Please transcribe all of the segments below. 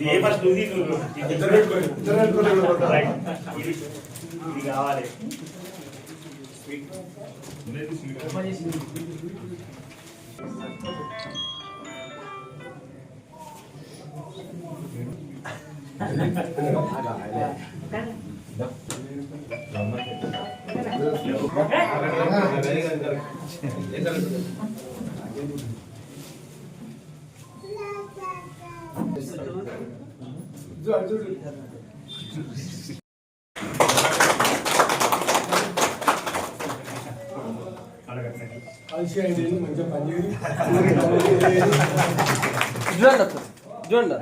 ये बस दूधी इधर ఇది కావాలి చూడండి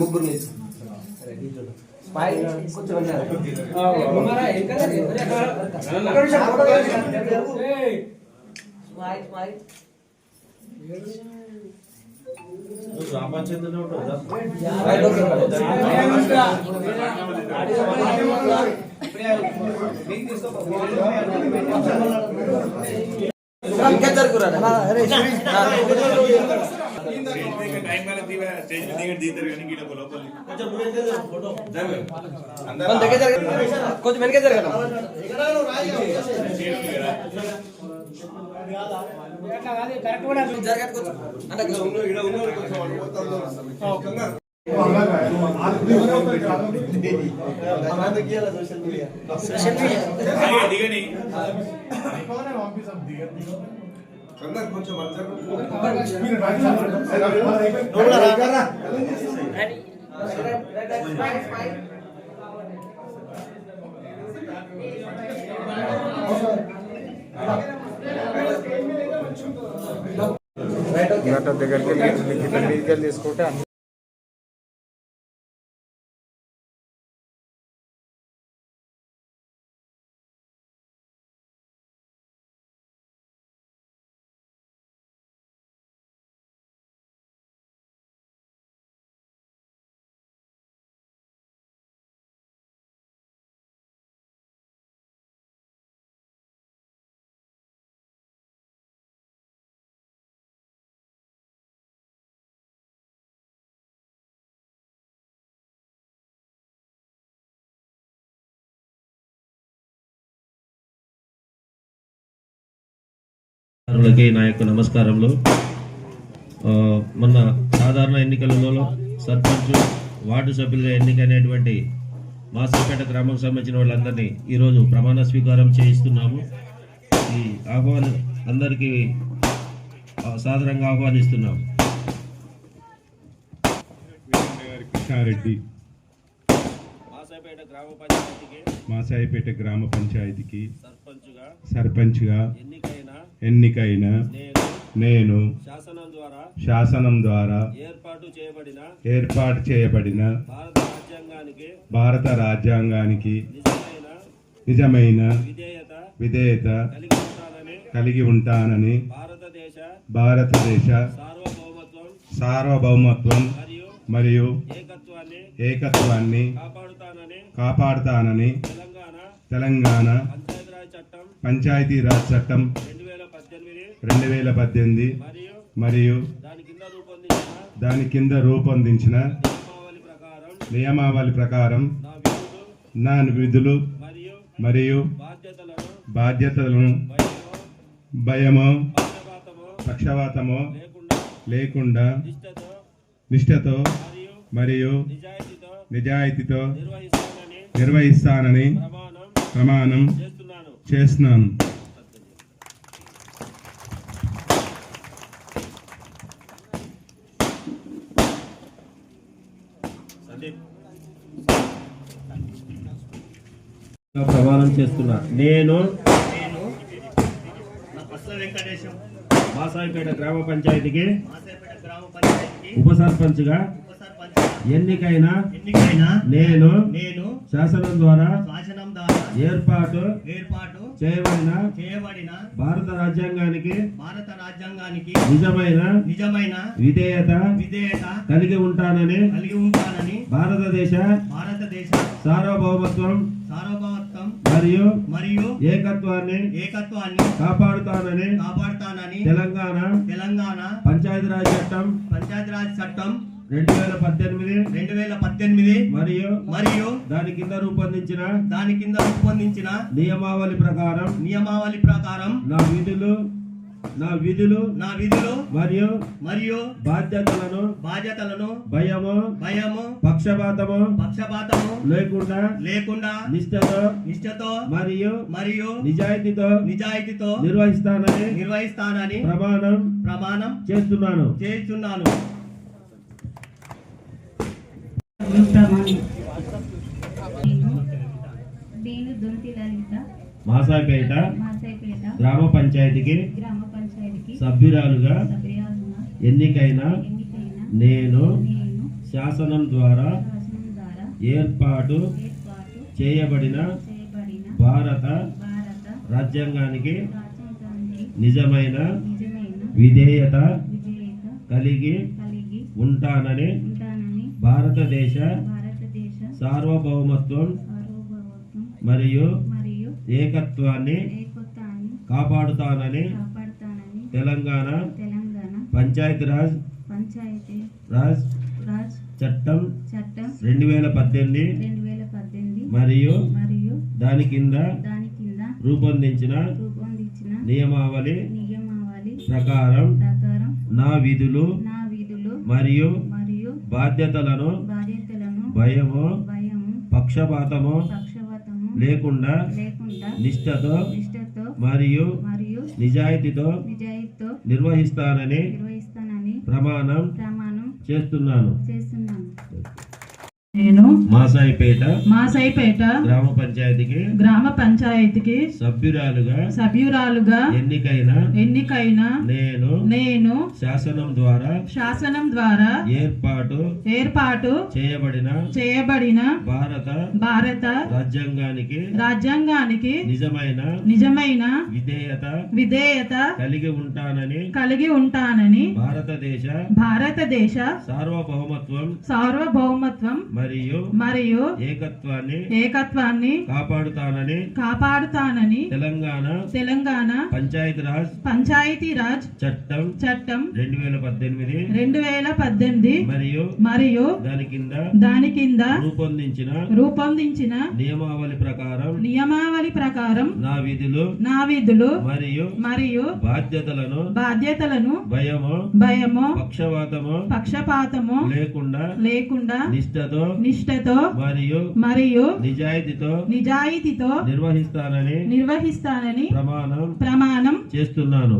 ముగ్గురు రామచంద్ర కొంచెం వెనక జరగదు దగ్గరికి లిఖిత తీసుకుంటే నా యొక్క నమస్కారములు. మొన్న సాధారణ ఎన్నికలలో సర్పంచ్ వార్డు సభ్యులుగా ఎన్నికైనటువంటి మాసపేట గ్రామానికి సంబంధించిన వాళ్ళందరినీ ఈరోజు ప్రమాణ స్వీకారం చేయిస్తున్నాము. ఈ అందరికీ సాదరంగా ఆహ్వానిస్తున్నాము. మాసాయిపేట గ్రామ పంచాయతీకి సర్పంచ్గా ఎన్నికైన నేను శాసనం ద్వారా ఏర్పాటు చేయబడిన భారత రాజ్యాంగానికి నిజమైన విధేయత కలిగి ఉంటానని భారతదేశ సార్వభౌమత్వం మరియు ఏకత్వాన్ని కాపాడుతానని తెలంగాణ పంచాయతీరాజ్ చట్టం 2018 మరియు దాని కింద రూపొందించిన నియమావళి ప్రకారం నా విధులు మరియు బాధ్యతలను భయమో పక్షవాతమో లేకుండా లేకుండా నిష్ఠతో నిష్ఠతో మరియు మరియు నిజాయితీతో నిజాయితీతో నిర్వహిస్తానని నిర్వహిస్తానని ప్రమాణం ప్రమాణం చేస్తున్నాను. చేస్తున్నాను. సందీప్. ప్రమాణం చేస్తున్నా. నేను వెంకటేశం మాసాయిపేట గ్రామ పంచాయతీకి మాసేపేట గ్రామ పంచాయతీకి ఉప సర్పంచ్గా ఉప సర్పంచ్ ఎన్నికైన నేను నేను శాసనం ద్వారా శాసనం ద్వారా ఏర్పాటు ఏర్పాటు చేయబడిన భారత రాజ్యాంగానికి రాజ్యాంగానికి నిజమైన విధేయత కలిగి ఉంటానని భారతదేశ సార్వభౌమత్వం మరియు ఏకత్వాన్ని కాపాడుతానని తెలంగాణ పంచాయతీరాజ్ చట్టం 2018 మరియు దాని కింద రూపొందించిన నియమావళి ప్రకారం నా విధులు మరియు బాధ్యతలను భయము పక్షపాతము లేకుండా నిష్ఠతో మరియు నిజాయితీతో నిర్వహిస్తానని ప్రమాణం చేస్తున్నాను. నేను దొంతి లలిత మాసాయిపేట మాసాయిపేట గ్రామ పంచాయతీకి గ్రామ పంచాయతీకి సభ్యురాలుగా సభ్యురాలుగా ఎన్నికైన నేను నేను శాసనం ద్వారా శాసనం ద్వారా ఏర్పాటు చేయబడిన భారత రాజ్యాంగానికి నిజమైన విధేయత కలిగి ఉంటానని భారతదేశ సార్వభౌమత్వం మరియు ఏకత్వాన్ని కాపాడుతానని తెలంగాణ పంచాయతీరాజ్ చట్టం 2018 మరియు దాని కింద రూపొందించిన నియమావళి ప్రకారం నా విధులు మరియు బాధ్యతలను భయము పక్షపాతము లేకుండా నిష్ఠతో మరియు నిజాయితీతో నిర్వహిస్తానని ప్రమాణం చేస్తున్నాను. నేను మాసాయిపేట గ్రామ పంచాయతీకి సభ్యురాలుగా ఎన్నికైన నేను శాసనం ద్వారా ఏర్పాటు చేయబడిన భారత రాజ్యాంగానికి నిజమైన విధేయత కలిగి ఉంటానని భారతదేశ సార్వభౌమత్వం మరియు ఏకత్వాన్ని కాపాడుతానని తెలంగాణ పంచాయతీరాజ్ చట్టం 2018 మరియు దాని కింద రూపొందించిన నియమావళి ప్రకారం నా విధులు మరియు బాధ్యతలను భయము పక్షపాతము లేకుండా నిష్ఠతో మరియు నిజాయితీతో నిర్వహిస్తానని ప్రమాణం చేస్తున్నాను.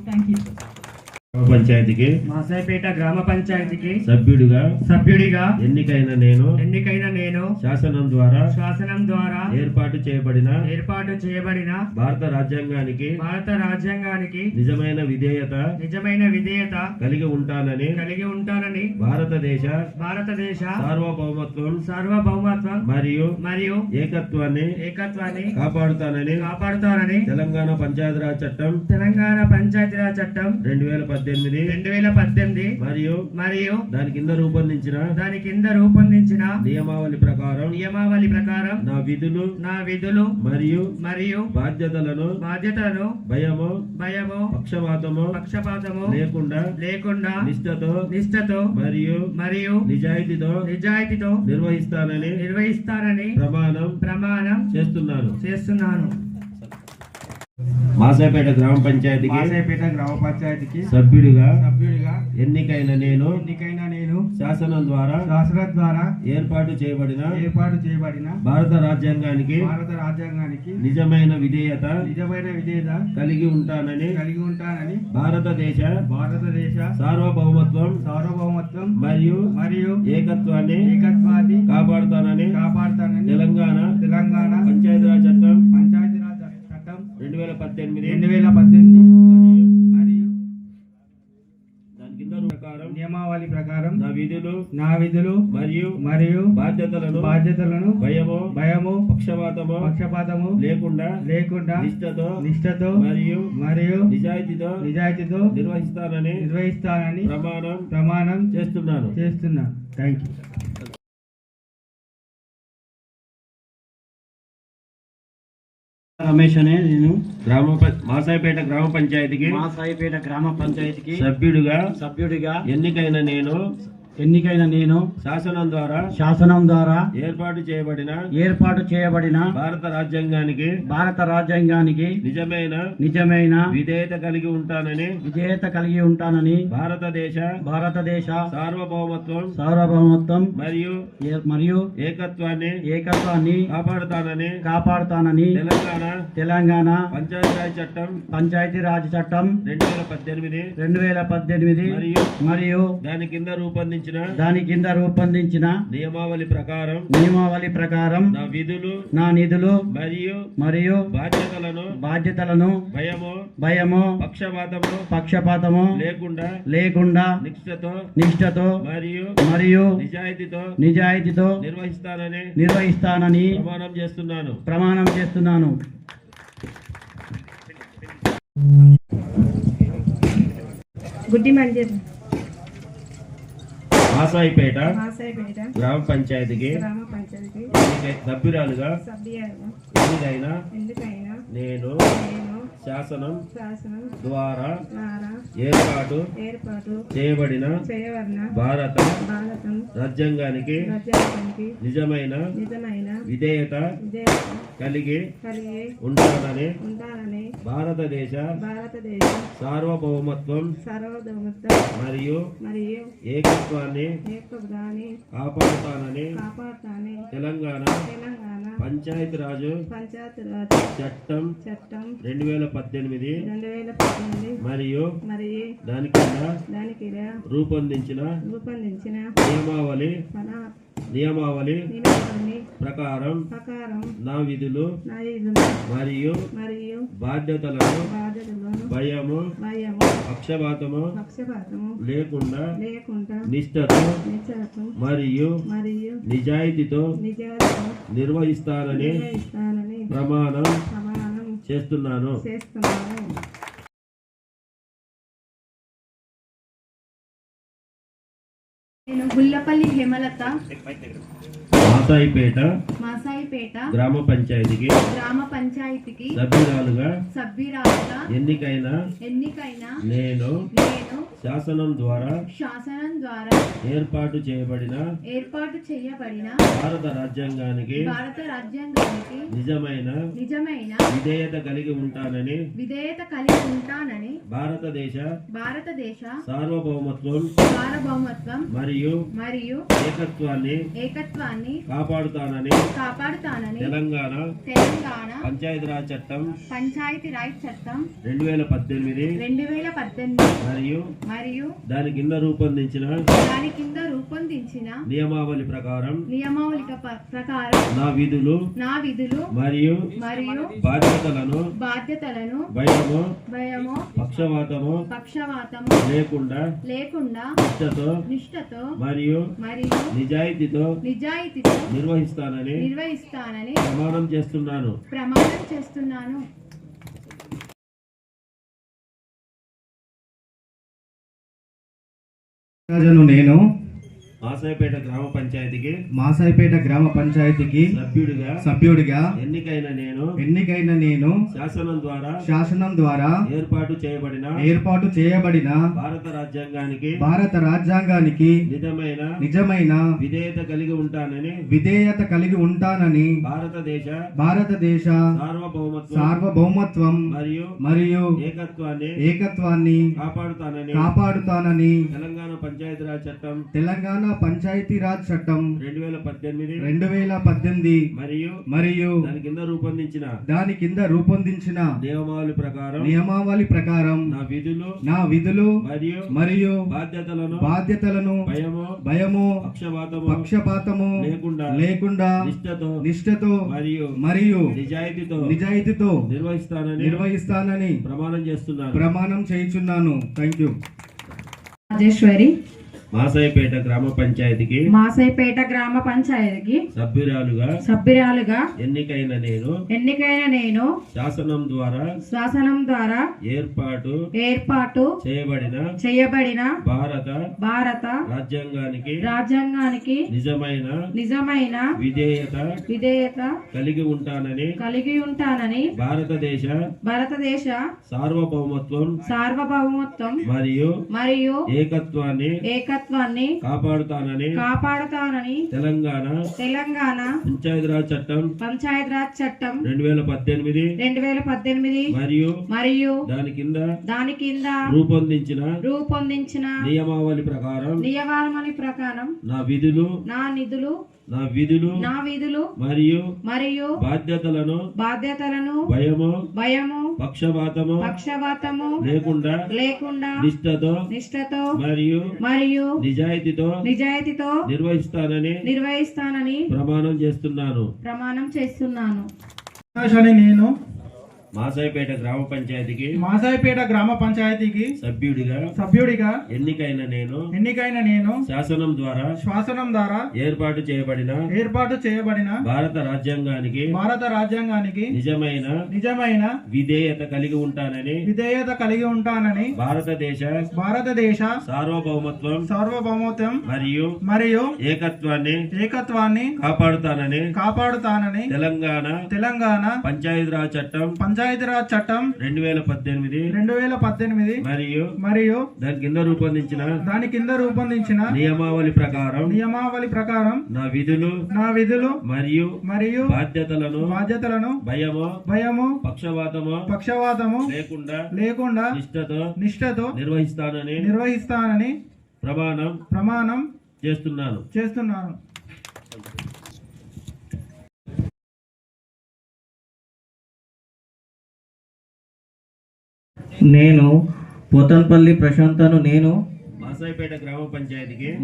Thank you. పంచాయతీకి మాసాయిపేట గ్రామ పంచాయతీకి సభ్యుడిగా ఎన్నికైన నేను శాసనం ద్వారా ఏర్పాటు చేయబడిన భారత రాజ్యాంగానికి నిజమైన విధేయత కలిగి ఉంటానని భారతదేశ సార్వభౌమత్వం మరియు ఏకత్వాన్ని కాపాడుతానని తెలంగాణ పంచాయతీరాజ్ చట్టం 2018 మరియు దాని కింద రూపొందించిన నియమావళి ప్రకారం నా విధులు మరియు బాధ్యతలను భయము పక్షపాతము లేకుండా నిష్ఠతో మరియు నిజాయితీతో నిర్వహిస్తానని ప్రమాణం చేస్తున్నాను. మాసాయిపేట గ్రామ పంచాయతీకి మాసాయిపేట గ్రామ పంచాయతీకి సభ్యుడిగా సభ్యుడిగా ఎన్నికైన నేను శాసనం ద్వారా ఏర్పాటు చేయబడిన భారత రాజ్యాంగానికి నిజమైన విధేయత కలిగి ఉంటానని భారతదేశ సార్వభౌమత్వం మరియు ఏకత్వాన్ని కాపాడుతానని తెలంగాణ పంచాయతీరాజ్ చట్టం 2018 మరియు దాని కింద ప్రకారం నియమావళి ప్రకారం నా విధులు మరియు బాధ్యతలను భయము పక్షపాతము లేకుండా నిష్ఠతో మరియు నిజాయితీతో నిర్వహిస్తానని ప్రమాణం చేస్తున్నాను. Thank you. రమేష్ అనే నేను మాసాయిపేట గ్రామ పంచాయతీకి మాసాయిపేట గ్రామ పంచాయతీకి సభ్యుడిగా ఎన్నికైన నేను శాసనం ద్వారా ఏర్పాటు చేయబడిన భారత రాజ్యాంగానికి నిజమైన విధేయత కలిగి ఉంటానని భారతదేశ సార్వభౌమత్వం మరియు ఏకత్వాన్ని కాపాడుతానని తెలంగాణ పంచాయతీరాజ్ చట్టం 2018 మరియు దాని కింద రూపొందించిన నియమావళి ప్రకారం నా నిధులు మరియు బాధ్యతలను భయము పక్షపాతము లేకుండా నిష్ఠతో మరియు నిజాయితీతో నిర్వహిస్తానని ప్రమాణం చేస్తున్నాను. గుడ్డి మంజర్ మాసాయిపేట గ్రామ పంచాయతీకి సభ్యురాలుగా ఎన్నికైన నేను శాసనం ద్వారా ఏర్పాటు చేయబడిన భారత రాజ్యాంగానికి నిజమైన విధేయత కలిగి ఉంటానని భారతదేశ సార్వభౌమత్వం మరియు ఏకత్వాన్ని కాపాడుతానని తెలంగాణ పంచాయతీరాజ్ చట్టం 2018 మరియు దాని కింద రూపొందించిన నియమావళి ప్రకారం నా విధులు మరియు బాధ్యతలను భయము పక్షపాతము లేకుండా నిష్ఠతో మరియు నిజాయితీతో నిర్వహిస్తానని ప్రమాణం చేస్తున్నాను. నేను గుల్లపల్లి హేమలత మాసాయిపేట గ్రామ పంచాయతీకి సభ్యురాలుగా ఎన్నికైన నేను శాసనం ద్వారా ఏర్పాటు చేయబడిన భారత రాజ్యాంగానికి నిజమైన విధేయత కలిగి ఉంటానని భారతదేశ సార్వభౌమత్వం మరియు ఏకత్వాన్ని కాపాడుతానని తెలంగాణ పంచాయతీరాజ్ చట్టం 2018 మరియు దాని కింద రూపొందించిన నియమావళి ప్రకారం నా విధులు మరియు బాధ్యతలను భయము పక్షపాతము లేకుండా నిష్ఠతో మరియు నిజాయితీతో నిర్వహిస్తానని ప్రమాణం చేస్తున్నాను. నేను మాసాయిపేట గ్రామ పంచాయతీకి మాసాయిపేట గ్రామ పంచాయతీకి సభ్యుడిగా ఎన్నికైన నేను శాసనం ద్వారా ఏర్పాటు చేయబడిన భారత రాజ్యాంగానికి నిజమైన విధేయత కలిగి ఉంటానని భారతదేశ సార్వభౌమత్వం మరియు ఏకత్వాన్ని కాపాడుతానని తెలంగాణ పంచాయతీరాజ్ చట్టం 2018 మరియు దాని కింద రూపొందించిన నియమావళి ప్రకారం నా విధులు మరియు బాధ్యతలను భయము పక్షపాతము లేకుండా నిష్ఠతో మరియు నిజాయితీతో నిర్వహిస్తానని ప్రమాణం చేయుచున్నాను. Thank you. రాజేశ్వరి మాసాయిపేట గ్రామ పంచాయతీకి సభ్యురాలుగా ఎన్నికైన నేను శాసనం ద్వారా ఏర్పాటు చేయబడిన భారత రాజ్యాంగానికి నిజమైన విధేయత కలిగి ఉంటానని భారతదేశ సార్వభౌమత్వం మరియు ఏకత్వాన్ని కాపాడుతానని తెలంగాణ పంచాయతీరాజ్ చట్టం 2018 మరియు దాని కింద రూపొందించిన నియమావళి ప్రకారం నా విధులు మరియు బాధ్యతలను భయము పక్షపాతము లేకుండా నిష్ఠతో మరియు నిజాయితీతో నిర్వహిస్తానని ప్రమాణం చేస్తున్నాను. నేను మాసాయిపేట గ్రామ పంచాయతీకి సభ్యుడిగా ఎన్నికైన నేను శాసనం ద్వారా ఏర్పాటు చేయబడిన భారత రాజ్యాంగానికి నిజమైన విధేయత కలిగి ఉంటానని భారతదేశ సార్వభౌమత్వం మరియు ఏకత్వాన్ని కాపాడుతానని తెలంగాణ పంచాయతీరాజ్ చట్టం 2018 మరియు దాని కింద రూపొందించిన నియమావళి ప్రకారం నా విధులు మరియు బాధ్యతలను భయము పక్షపాతము లేకుండా నిష్ఠతో నిర్వహిస్తానని ప్రమాణం చేస్తున్నాను. నేను పోతన్పల్లి ప్రశాంతను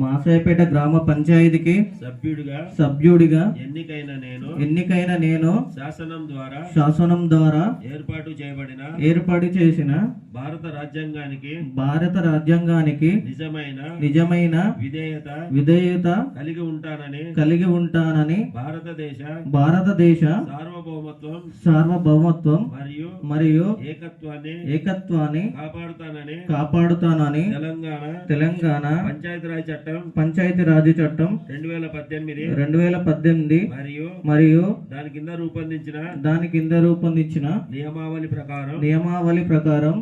మాసాయిపేట గ్రామ పంచాయతీకి సభ్యుడిగా ఎన్నికైన నేను శాసనం ద్వారా ఏర్పాటు చేసిన భారత రాజ్యాంగానికి నిజమైన విధేయత కలిగి ఉంటానని భారతదేశ సార్వభౌమత్వం మరియు ఏకత్వాన్ని కాపాడుతానని తెలంగాణ పంచాయతీరాజ్ చట్టం 2018 మరియు దాని కింద రూపొందించిన నియమావళి ప్రకారం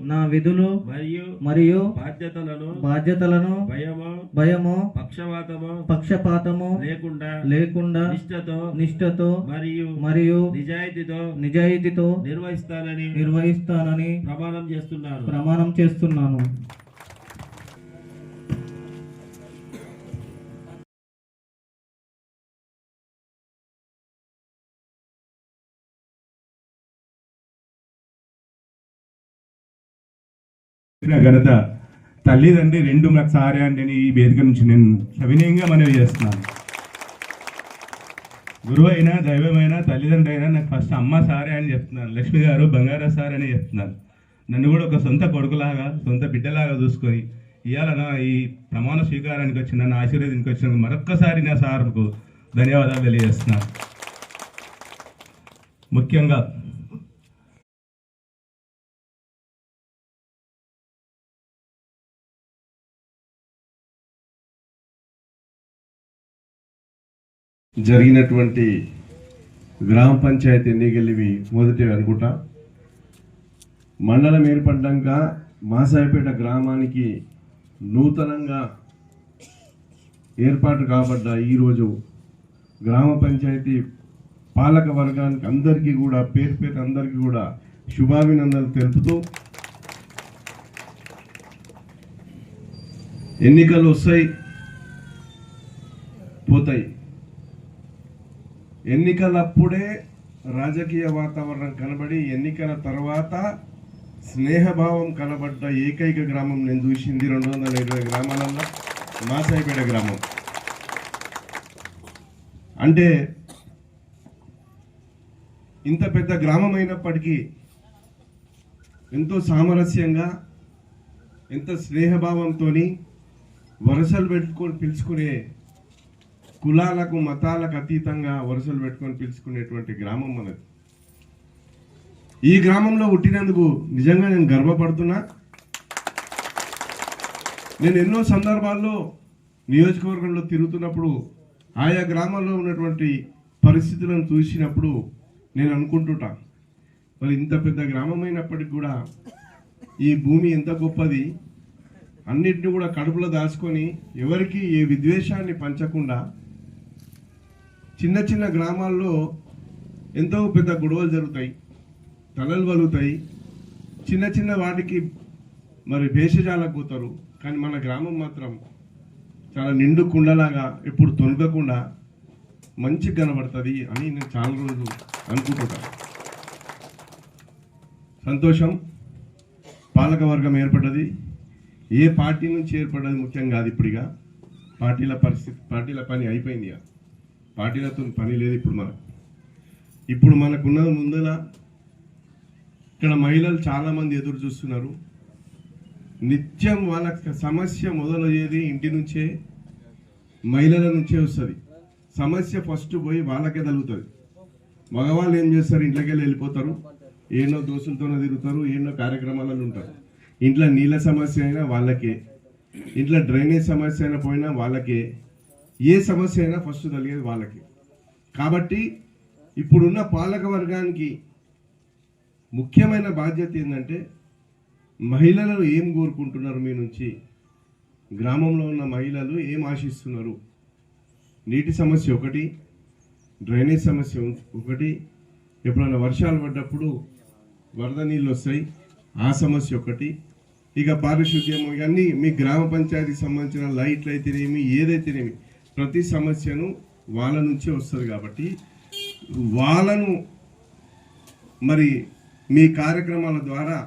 నా విధులు మరియు బాధ్యతలను భయము పక్షపాతము లేకుండా నిష్ఠతో మరియు నిజాయితీతో నిర్వహిస్తానని ప్రమాణం చేస్తున్నాను. ఘనత తల్లిదండ్రి రెండు నాకు సారే అంటే ఈ వేదిక నుంచి నేను సవినయంగా మనవి చేస్తున్నాను. గురువు అయినా దైవమైనా తల్లిదండ్రి అయినా నాకు ఫస్ట్ అమ్మ సారే అని చెప్తున్నాను. లక్ష్మి గారు బంగారా సార్ అని చెప్తున్నాను. నన్ను కూడా ఒక సొంత కొడుకులాగా సొంత బిడ్డలాగా చూసుకొని ఇవాళ నా ఈ ప్రమాణ స్వీకారానికి వచ్చిన నా ఆశీర్వాదానికి వచ్చిన మరొక్కసారి నా సార్కు ధన్యవాదాలు తెలియజేస్తున్నాను. ముఖ్యంగా జరిగినటువంటి గ్రామ పంచాయతీ ఎన్నికలు మొదటివి అనుకుంటా. మండలం ఏర్పడ్డాక మాసాయిపేట గ్రామానికి నూతనంగా ఏర్పాటు కాబడ్డ ఈరోజు గ్రామ పంచాయతీ పాలక వర్గానికి అందరికీ కూడా పేరు పేరు అందరికీ కూడా శుభాభినందనలు తెలుపుతూ, ఎన్నికలు వస్తాయి పోతాయి, ఎన్నికలప్పుడే రాజకీయ వాతావరణం కనబడి ఎన్నికల తర్వాత స్నేహభావం కనబడ్డ ఏకైక గ్రామం నేను చూసింది 220 గ్రామాలలో మాసాయిపేట గ్రామం. అంటే ఇంత పెద్ద గ్రామం అయినప్పటికీ ఎంతో సామరస్యంగా, ఎంత స్నేహభావంతో వరుసలు పెట్టుకొని పిలుచుకునే, కులాలకు మతాలకు అతీతంగా వరుసలు పెట్టుకొని పిలుచుకునేటువంటి గ్రామం మనది. ఈ గ్రామంలో పుట్టినందుకు నిజంగా నేను గర్వపడుతున్నా. నేను ఎన్నో సందర్భాల్లో నియోజకవర్గంలో తిరుగుతున్నప్పుడు ఆయా గ్రామాల్లో ఉన్నటువంటి పరిస్థితులను చూసినప్పుడు నేను అనుకుంటుంటా, మరి ఇంత పెద్ద గ్రామం అయినప్పటికీ కూడా ఈ భూమి ఎంత గొప్పది, అన్నిటిని కూడా కడుపులో దాచుకొని ఎవరికి ఏ విద్వేషాన్ని పంచకుండా చిన్న చిన్న గ్రామాల్లో ఎంతో పెద్ద గొడవలు జరుగుతాయి, తలలు వలుగుతాయి, చిన్న చిన్న వాటికి మరి భేషజాలకు పోతారు. కానీ మన గ్రామం మాత్రం చాలా నిండు కుండలాగా ఎప్పుడు తొనగకుండా మంచి కనబడుతుంది అని నేను చాలా రోజులు అనుకుంటున్నాను. సంతోషం. పాలక వర్గం ఏర్పడ్డది, ఏ పార్టీ నుంచి ఏర్పడ్డది ముఖ్యం కాదు. ఇప్పుడుగా పార్టీల పరిస్థితి, పార్టీల పని అయిపోయింది. ఇక పార్టీలతో పని లేదు ఇప్పుడు మనకున్నది ముందల. ఇక్కడ మహిళలు చాలామంది ఎదురు చూస్తున్నారు. నిత్యం వాళ్ళ సమస్య మొదలయ్యేది ఇంటి నుంచే, మహిళల నుంచే వస్తుంది సమస్య. ఫస్ట్ పోయి వాళ్ళకే తగులుతుంది. మగవాళ్ళు ఏం చేస్తారు, ఇంట్లోకి వెళ్ళిపోతారు, ఎన్నో దోస్తులతోనే తిరుగుతారు, ఎన్నో కార్యక్రమాలలో ఉంటారు. ఇంట్లో నీళ్ళ సమస్య అయినా వాళ్ళకే, ఇంట్లో డ్రైనేజ్ సమస్య అయినా పోయినా వాళ్ళకే, ఏ సమస్య అయినా ఫస్ట్ తగిలేది వాళ్ళకి. కాబట్టి ఇప్పుడున్న పాలక వర్గానికి ముఖ్యమైన బాధ్యత ఏంటంటే, మహిళలు ఏం కోరుకుంటున్నారు మీ నుంచి, గ్రామంలో ఉన్న మహిళలు ఏం ఆశిస్తున్నారు. నీటి సమస్య ఒకటి, డ్రైనేజ్ సమస్య ఒకటి, ఎప్పుడైనా వర్షాలు పడ్డప్పుడు వరద నీళ్ళు వస్తాయి, ఆ సమస్య ఒకటి. ఇక పారిశుద్ధ్యం, ఇవన్నీ మీ గ్రామ పంచాయతీకి సంబంధించిన లైట్లు అయితేనేమి, ఏదైతేనేమి ప్రతి సమస్యను వాళ్ళ నుంచే వస్తుంది. కాబట్టి వాళ్ళను మరి మీ కార్యక్రమాల ద్వారా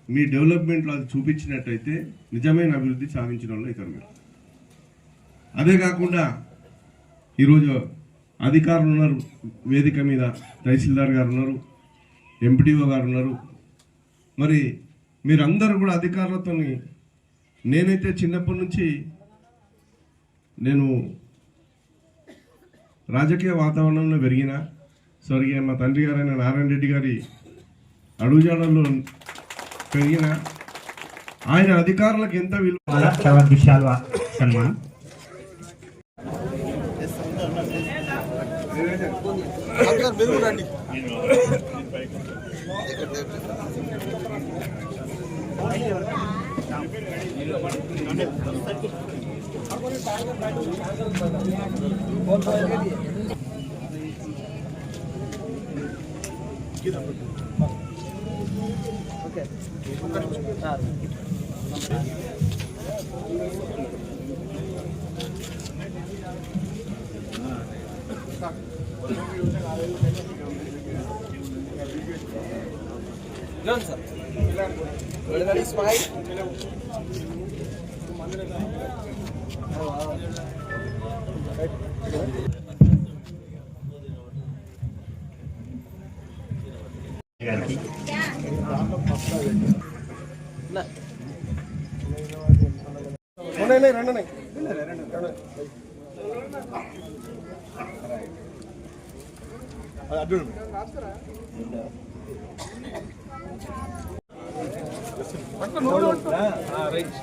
మీ డెవలప్మెంట్లో అది చూపించినట్టయితే నిజమైన అభివృద్ధి సాధించిన వాళ్ళు అవుతారు మీరు. అదే కాకుండా ఈరోజు అధికారులు ఉన్నారు వేదిక మీద, తహసీల్దార్ గారు ఉన్నారు, ఎంపీటీఓ గారు ఉన్నారు. మరి మీరందరూ కూడా అధికారులతో, నేనైతే చిన్నప్పటి నుంచి నేను రాజకీయ వాతావరణంలో పెరిగిన, స్వర్గీయ మా తండ్రి గారైన నారాయణ రెడ్డి గారి అడుగుజాడల్లో పెరిగిన ఆయన అధికారులకు ఎంత విలువ. చాలా విషయాలు సన్మానం. రైట్